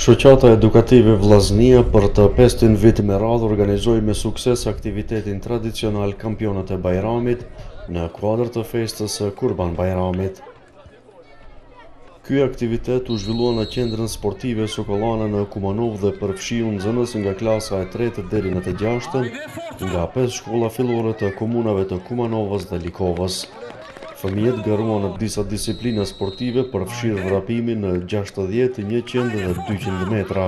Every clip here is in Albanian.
Shoqata edukative Vllaznia për të 5-ën vit me radhë organizoi me sukses aktivitetin tradicional Kampionat e Bajramit në kuadër të festës së Kurban Bajramit. Ky aktivitet u zhvillua në qendrën sportive Sokollana në Kumanov dhe përfshiu nxënës nga klasa e 3 deri në të 6 nga 5 shkolla fillore të komunave të Kumanovës dhe Likovës. Fëmijët garuan në disa disiplina sportive përfshirë vrapimin në 60, 100 dhe 200 metra,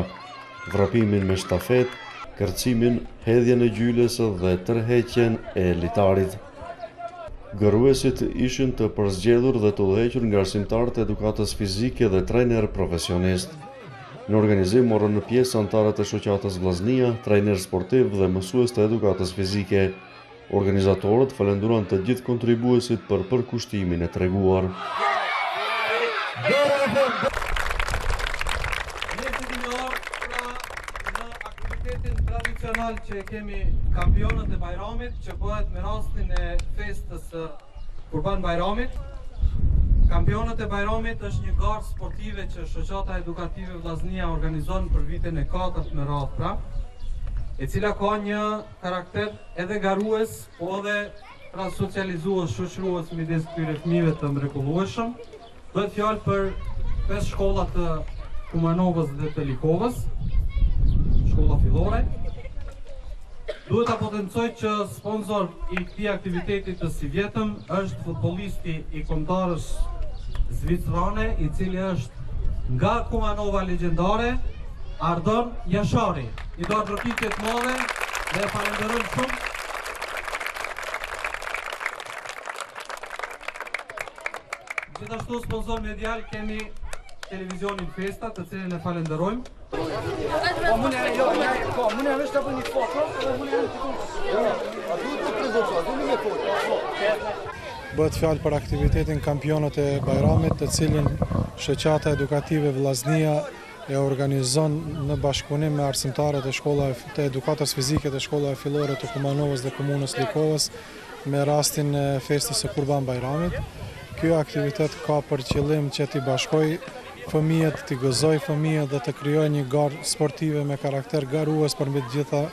vrapimin me shtafet, kërcimin, hedhjen e gjyles dhe tërheqjen e litarit. Garuesit ishin të përzgjedhur dhe të udhëhequr nga arsimtarët e edukatës fizike dhe trajner profesionist. Në organizim morën në pjesë anëtarët e shoqatës Vllaznia, trajner sportiv dhe mësues të edukatës fizike. Organizatorët falenduron të gjithë kontribuesit për përkushtimin e treguar. Në aktivitetin tradicional që kemi kampionët e Bajramit, që bëhet me rastin e festës Kurban Bajramit. Kampionët e Bajramit është një garë sportive që shoqata edukative Vllaznia organizon për vitin e 4 me radhë, e cila ka një karakter edhe garues, po edhe socializues, shoqërues midis këtyre fëmijëve të mrekullueshëm. Bëhet fjalë për 5 shkolla të Kumanovës dhe të Likovës, shkolla fillore. Duhet ta potencoj që sponsor i këtij aktiviteti të si vjetëm është futbollisti i kombëtarës zvicrane, i cili është nga Kumanova legjendare, Ardon Jashari. I do rrokitje të madhe dhe falenderoj shumë. Gjithashtu sponsor medial kemi televizionin Festa, të cilin e falenderojmë. Bëhet fjalë për aktivitetin Kampionat e Bajramit, të cilin shoqata edukative Vllaznia e organizon në bashkëpunim me arsimtarët e shkollave të edukatës fizike të shkollave fillore të Kumanovës dhe komunës Likovës me rastin e festës së Kurban Bajramit. Ky aktivitet ka për qëllim që t'i bashkoj fëmijët, t'i gëzoj fëmijët dhe të krijojë një garë sportive me karakter garues përmbi të gjitha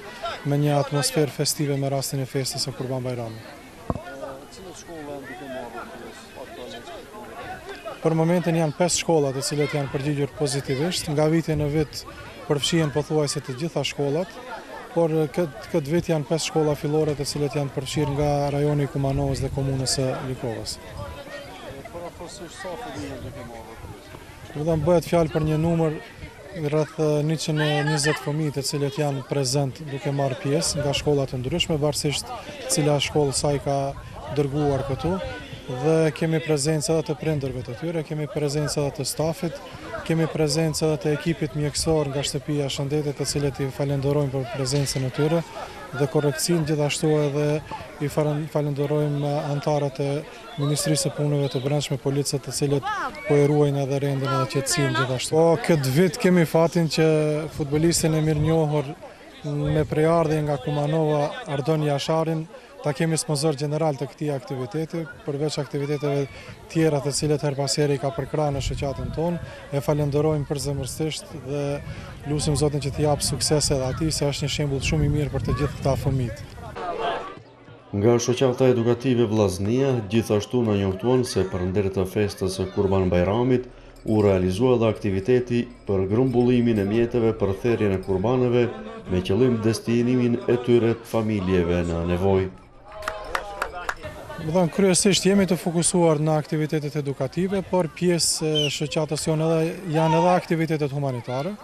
me një atmosferë festive me rastin e festës së Kurban Bajramit. Për momentin janë 5 shkollat të cilat janë përgjigjur pozitivisht. Nga viti në vit përfshihen pothuajse të gjitha shkollat, por këtë vit janë 5 shkolla fillore të cilat janë përfshirë nga rajoni i Kumanovës dhe komunës së Likovës. Bëhet fjalë për një numër rreth 120 fëmijë të cilët janë prezent duke marrë pjesë nga shkolla të ndryshme, varësisht cila shkollë sa i ka dërguar këtu. Dhe kemi prezencë edhe të prindërve të tyre, kemi prezencë edhe të stafit, kemi prezencë edhe të ekipit mjekësor nga shtëpia Shëndetit, të cilët i falenderojmë për prezencën e tyre dhe korreksin, gjithashtu edhe i falenderojmë anëtarët e Ministrisë së Punëve të Brendshme, policët, të cilët po i ruajnë edhe rendin edhe qetësinë gjithashtu. Këtë vit kemi fatin që futbollistin e mirënjohur me prejardhje nga Kumanova, Ardon Jasharin, ta kemi sponsor general të këtij aktiviteti, përveç aktiviteteve tjera të cilët her pas here i ka përkrahur në shoqatën tonë. E falenderojmë përzemërsisht dhe lutim Zotin që t'i japë sukses edhe atij, se është një shembull shumë i mirë për të gjithë këta fëmijë. Nga shoqata edukative Vllaznia, gjithashtu na njoftuan se përndër të festës së Kurban Bajramit u realizua edhe aktiviteti për grumbullimin e mjeteve për therrjen e kurbaneve me qëllim destinimin e tyre të familjeve në nevojë. Kryesisht jemi të fokusuar në aktivitetet edukative, por pjesë e shoqatës janë edhe aktivitetet humanitare.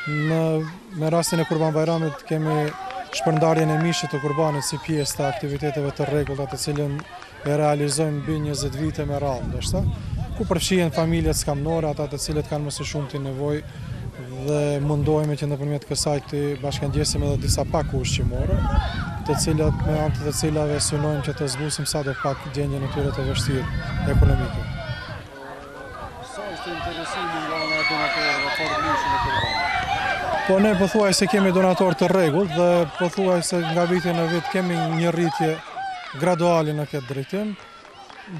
Me rastin e Kurban Bajramit kemi shpërndarjen e mishit të kurbanit si pjesë të aktiviteteve të rregullta të cilën e realizojmë mbi 20 vite me radhë, ndoshta, ku përfshihen familjet skamnore, ata të cilët kanë më së shumti nevojë dhe mundohemi që nëpërmjet kësaj të bashkangjesim edhe disa paku ushqimore, të cilat me anë të cilave synojmë që të zbusim sadopak gjendjen e tyre të vështirë ekonomike. Sa është interesimi nga ana e donatorëve për mishin e kurbanit? Po ne pothuajse kemi donatorë të rregullt dhe pothuajse nga viti në vit kemi një rritje graduale në këtë drejtim.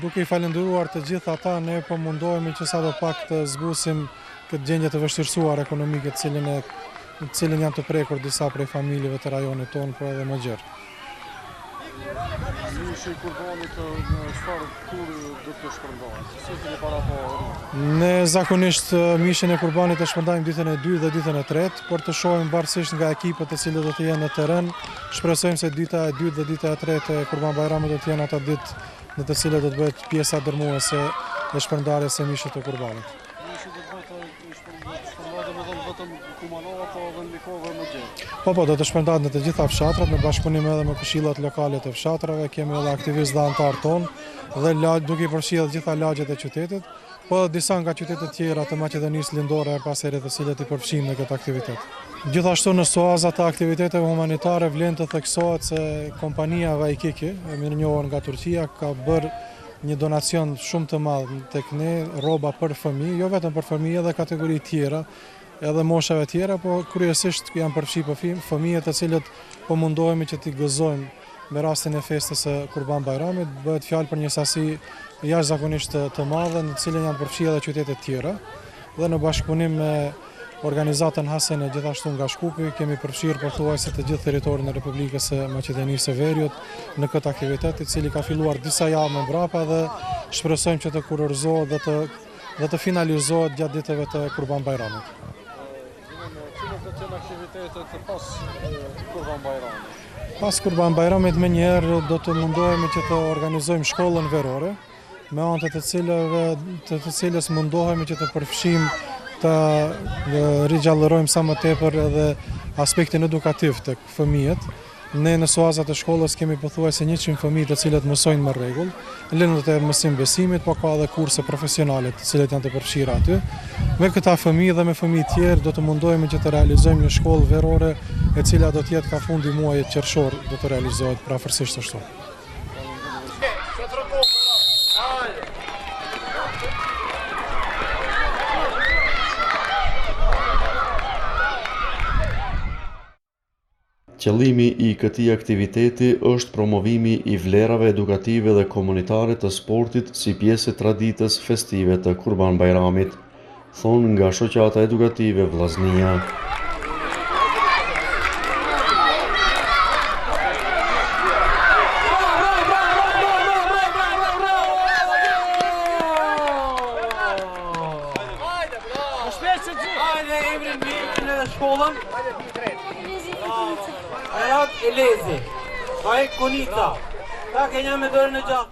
Duke i falenderuar të gjithë ata, ne po mundohemi që sadopak të zbusim këtë gjendje të vështirësuar ekonomike në cilën janë të prekur disa prej familjeve të rajonit tonë, por edhe më gjerë. Mishi i kurbanit në çfarë turi do të shpërndahet? Si keni para po? Ne zakonisht mishin e kurbanit e shpërndajmë ditën e 2 dhe ditën e 3, por të shohim varësisht nga ekipet e cilët do të jenë në terren. Shpresojmë se dita e 2 dhe dita e 3 e Kurban Bajramit do të jenë ata ditë në të cilët do të bëhet pjesa dërmuese e shpërndarjes së mishit të kurbanit. Mishi do të bëhet shpërndahet vetëm Kumanova, po edhe në kohë më gjerë. Po, do të shpërndahet në të gjitha fshatrat, në bashkëpunim edhe me këshillat lokale të fshatrave, kemi edhe aktivistë dhe anëtar tonë dhe duke i përfshirë gjitha lagjet e qytetit, po edhe disa nga qytetet tjera të Maqedonisë Lindore e pasere të cilët i përfshijmë në këtë aktivitet. Gjithashtu në Soaza të aktiviteteve humanitare vlen të theksohet se kompania Vajkiki, e mirënjohur nga Turqia, ka bërë një donacion shumë të madh tek ne, rroba për fëmijë, jo vetëm për fëmijë, edhe kategori tjera, edhe moshave tjera, po kryesisht janë përfshirë fëmijët të cilët po mundohemi që t'i gëzojmë me rastin e festës së Kurban Bajramit. Bëhet fjalë për një sasi jashtëzakonisht të madhe në të cilën janë përfshirë edhe qytetet tjera dhe në bashkëpunim me organizatën Hasene gjithashtu nga Shkupi kemi përfshirë pothuajse të gjithë territorin e Republikës së Maqedonisë së Veriut në këtë aktivitet, i cili ka filluar disa javë më mbrapa dhe shpresojmë që të kurorëzohet dhe të finalizohet gjatë ditëve të Kurban Bajramit. Cilat do të jenë aktivitetet pas Kurban Bajramit? Pas Kurban Bajramit me njerë do të mundohemi që të organizojmë shkollën verore, me anë të cilës mundohemi që të përfshijmë të rigjallërojmë sa më tepër edhe aspektin edukativ tek fëmijët. Ne në Soazat e shkollës kemi pothuajse 100 fëmijë të cilët mësojnë me rregull, lëndët e mësim besimit, po ka edhe kurse profesionale të cilët janë të përfshira aty. Me këta fëmijë dhe me fëmijë tjerë do të mundohemi që të realizojmë një shkollë verore e cila do të jetë ka fundi muajit qershor do të realizohet prafërsisht ashtu. Qëllimi i këtij aktiviteti është promovimi i vlerave edukative dhe komunitare të sportit si pjesë e traditës festive të Kurban Bajramit, thonë nga shoqata edukative Vllaznia. Elezi, Konica, ta ke një me dorën e gjatë.